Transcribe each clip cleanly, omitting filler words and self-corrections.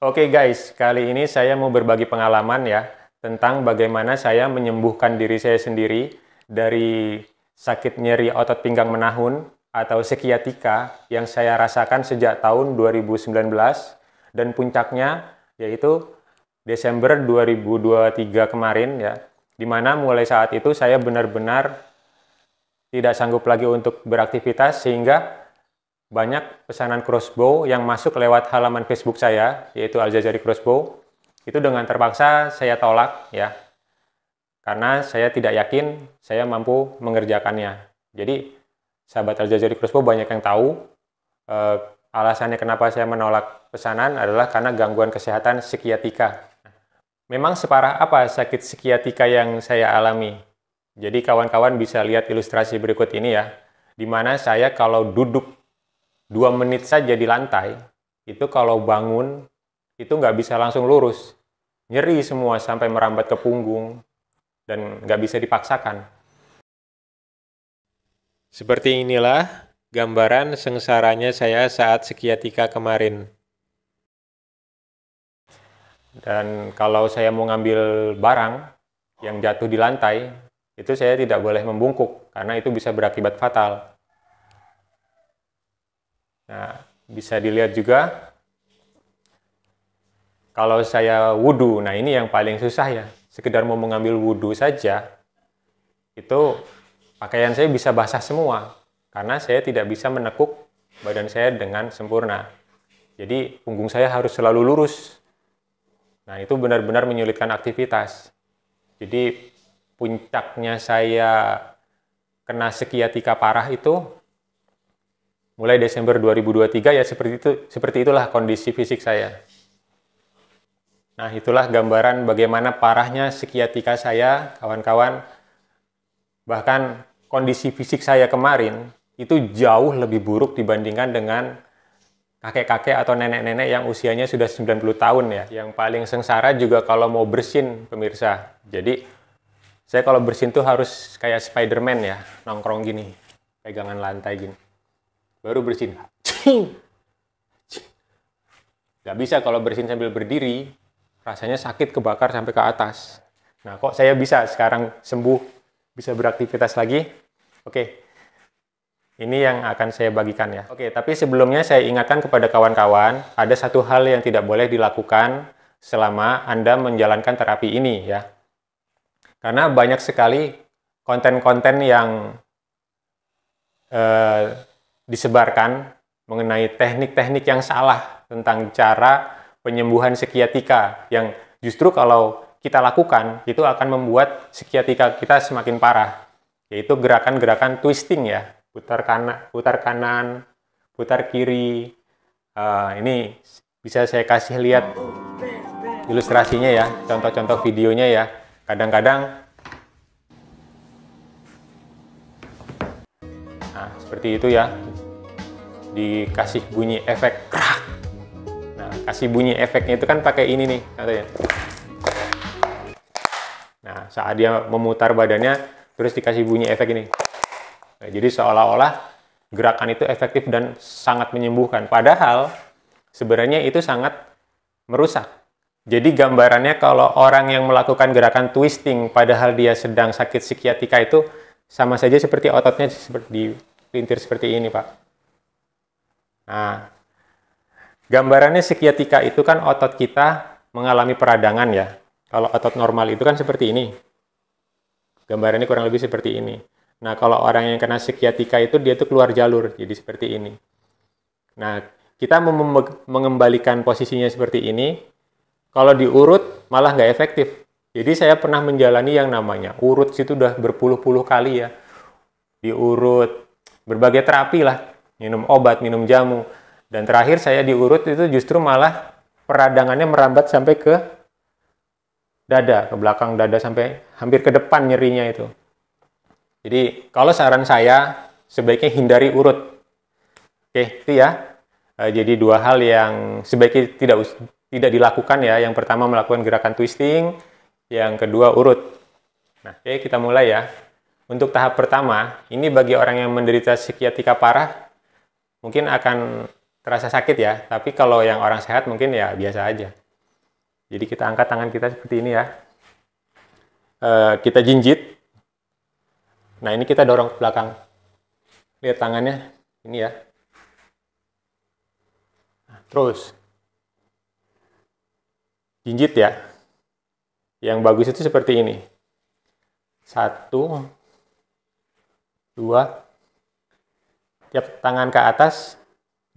Oke guys, kali ini saya mau berbagi pengalaman ya tentang bagaimana saya menyembuhkan diri saya sendiri dari sakit nyeri otot pinggang menahun atau sciatica yang saya rasakan sejak tahun 2019 dan puncaknya yaitu Desember 2023 kemarin ya, dimana mulai saat itu saya benar-benar tidak sanggup lagi untuk beraktivitas sehingga banyak pesanan crossbow yang masuk lewat halaman Facebook saya, yaitu Al-Jazari Crossbow. Itu dengan terpaksa saya tolak ya, karena saya tidak yakin saya mampu mengerjakannya. Jadi, sahabat Al-Jazari Crossbow banyak yang tahu alasannya kenapa saya menolak pesanan adalah karena gangguan kesehatan sciatica. Memang separah apa sakit sciatica yang saya alami? Jadi kawan-kawan bisa lihat ilustrasi berikut ini ya, di mana saya kalau duduk 2 menit saja di lantai, itu kalau bangun, itu nggak bisa langsung lurus. Nyeri semua sampai merambat ke punggung, dan nggak bisa dipaksakan. Seperti inilah gambaran sengsaranya saya saat sciatica kemarin. Dan kalau saya mau ngambil barang yang jatuh di lantai, itu saya tidak boleh membungkuk, karena itu bisa berakibat fatal. Nah, bisa dilihat juga kalau saya wudhu, nah ini yang paling susah ya. Sekedar mau mengambil wudhu saja, itu pakaian saya bisa basah semua. Karena saya tidak bisa menekuk badan saya dengan sempurna. Jadi punggung saya harus selalu lurus. Nah itu benar-benar menyulitkan aktivitas. Jadi puncaknya saya kena sciatica parah itu mulai Desember 2023 ya seperti itulah kondisi fisik saya. Nah, itulah gambaran bagaimana parahnya sciatica saya, kawan-kawan. Bahkan kondisi fisik saya kemarin itu jauh lebih buruk dibandingkan dengan kakek-kakek atau nenek-nenek yang usianya sudah 90 tahun ya. Yang paling sengsara juga kalau mau bersin, pemirsa. Jadi, saya kalau bersin tuh harus kayak Spider-Man ya, nongkrong gini, pegangan lantai gini. Baru bersin. Gak bisa kalau bersin sambil berdiri, rasanya sakit kebakar sampai ke atas. Nah, kok saya bisa sekarang sembuh, bisa beraktivitas lagi? Oke, ini yang akan saya bagikan ya. Oke, tapi sebelumnya saya ingatkan kepada kawan-kawan, ada satu hal yang tidak boleh dilakukan selama Anda menjalankan terapi ini ya. Karena banyak sekali konten-konten yang disebarkan mengenai teknik-teknik yang salah tentang cara penyembuhan sciatica yang justru kalau kita lakukan itu akan membuat sciatica kita semakin parah, yaitu gerakan-gerakan twisting ya, putar kanan, putar kiri. Ini bisa saya kasih lihat ilustrasinya ya, contoh-contoh videonya ya. Kadang-kadang nah seperti itu ya, dikasih bunyi efek krak. Kasih bunyi efeknya itu kan pakai ini nih katanya. Nah, saat dia memutar badannya terus dikasih bunyi efek ini. Nah, jadi seolah-olah gerakan itu efektif dan sangat menyembuhkan. Padahal sebenarnya itu sangat merusak. Jadi gambarannya kalau orang yang melakukan gerakan twisting padahal dia sedang sakit sciatica itu sama saja seperti ototnya seperti dipelintir seperti ini, Pak. Nah, gambarannya sciatica itu kan otot kita mengalami peradangan ya. Kalau otot normal itu kan seperti ini. Gambarannya kurang lebih seperti ini. Nah, kalau orang yang kena sciatica itu dia tuh keluar jalur, jadi seperti ini. Nah, kita mengembalikan posisinya seperti ini. Kalau diurut malah nggak efektif. Jadi saya pernah menjalani yang namanya urut situ udah berpuluh-puluh kali ya. Diurut, berbagai terapi lah. Minum obat, minum jamu. Dan terakhir saya diurut itu justru malah peradangannya merambat sampai ke dada, ke belakang dada sampai hampir ke depan nyerinya itu. Jadi kalau saran saya sebaiknya hindari urut. Oke, itu ya. Jadi dua hal yang sebaiknya tidak dilakukan ya. Yang pertama melakukan gerakan twisting, yang kedua urut. Nah, oke kita mulai ya. Untuk tahap pertama, ini bagi orang yang menderita sciatica parah mungkin akan terasa sakit ya, tapi kalau yang orang sehat mungkin ya biasa aja. Jadi kita angkat tangan kita seperti ini ya. Kita jinjit. Nah, ini kita dorong ke belakang. Lihat tangannya, ini ya. Nah, terus. Jinjit ya. Yang bagus itu seperti ini. 1, 2. Tiap tangan ke atas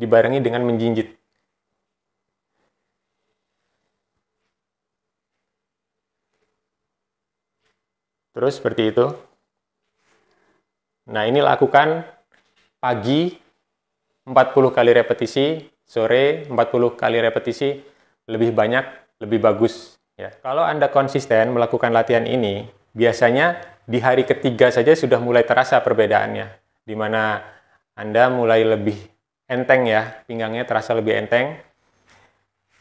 dibarengi dengan menjinjit. Terus seperti itu. Nah, ini lakukan pagi 40 kali repetisi, sore 40 kali repetisi, lebih banyak, lebih bagus. Ya. Kalau Anda konsisten melakukan latihan ini, biasanya di hari ketiga saja sudah mulai terasa perbedaannya, di mana Anda mulai lebih enteng ya, pinggangnya terasa lebih enteng.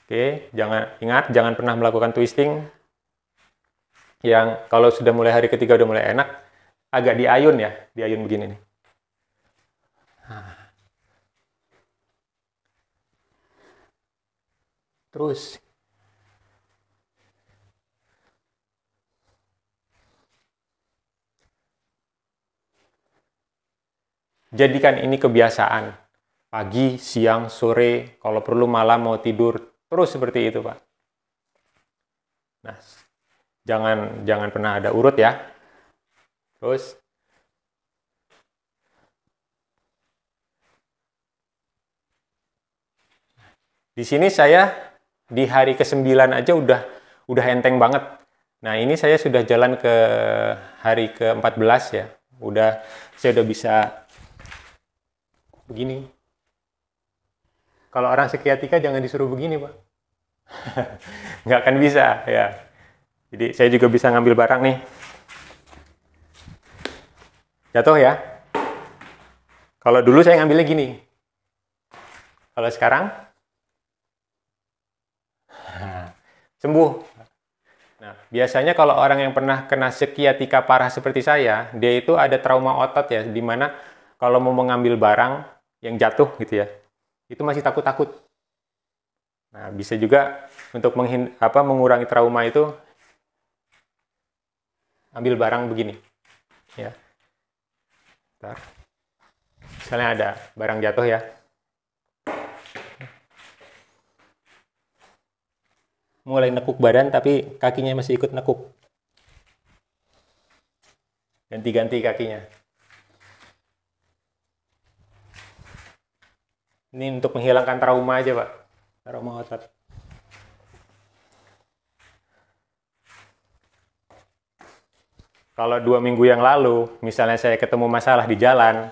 Oke, jangan pernah melakukan twisting. Yang kalau sudah mulai hari ketiga udah mulai enak, agak diayun ya, diayun begini nih. Terus jadikan ini kebiasaan. Pagi, siang, sore, kalau perlu malam mau tidur, terus seperti itu, Pak. Nah, jangan pernah ada urut ya. Terus di sini saya di hari ke-9 aja udah enteng banget. Nah, ini saya sudah jalan ke hari ke-14 ya. Saya udah bisa begini. Kalau orang sekiatika jangan disuruh begini, Pak. Nggak akan bisa ya. Jadi saya juga bisa ngambil barang nih. Jatuh ya. Kalau dulu saya ngambilnya gini. Kalau sekarang sembuh. Nah, biasanya kalau orang yang pernah kena sekiatika parah seperti saya, dia itu ada trauma otot ya, di mana kalau mau mengambil barang yang jatuh gitu ya, itu masih takut-takut. Nah, bisa juga untuk mengurangi trauma itu, ambil barang begini. Ya. Bentar. Misalnya ada barang jatuh ya. Mulai nekuk badan tapi kakinya masih ikut nekuk. Ganti-ganti kakinya. Ini untuk menghilangkan trauma aja, Pak. Trauma otot. Kalau 2 minggu yang lalu, misalnya saya ketemu masalah di jalan,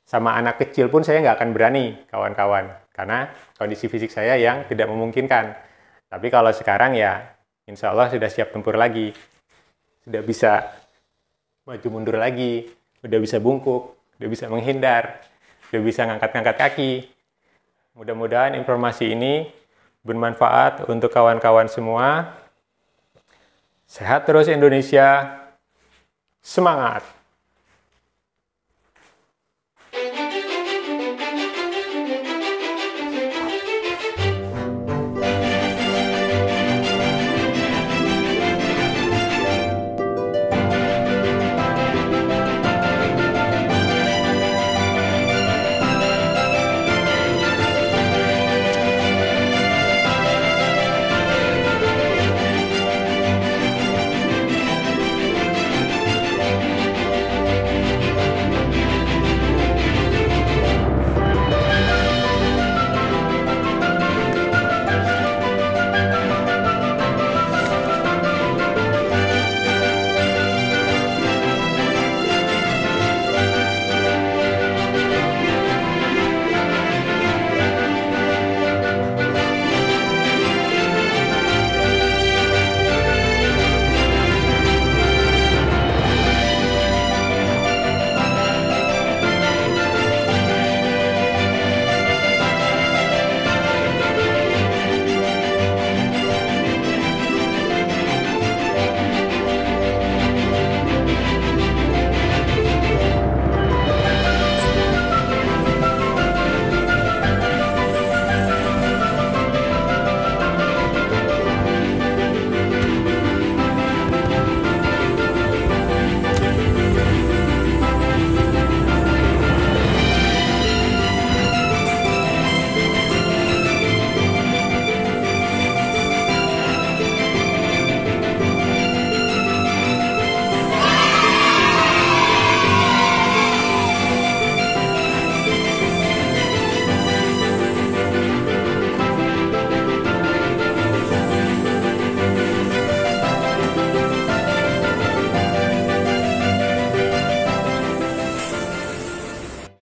sama anak kecil pun saya nggak akan berani, kawan-kawan. Karena kondisi fisik saya yang tidak memungkinkan. Tapi kalau sekarang ya, insya Allah sudah siap tempur lagi. Sudah bisa maju mundur lagi, udah bisa bungkuk, udah bisa menghindar, udah bisa ngangkat-ngangkat kaki. Mudah-mudahan informasi ini bermanfaat untuk kawan-kawan semua. Sehat terus Indonesia. Semangat!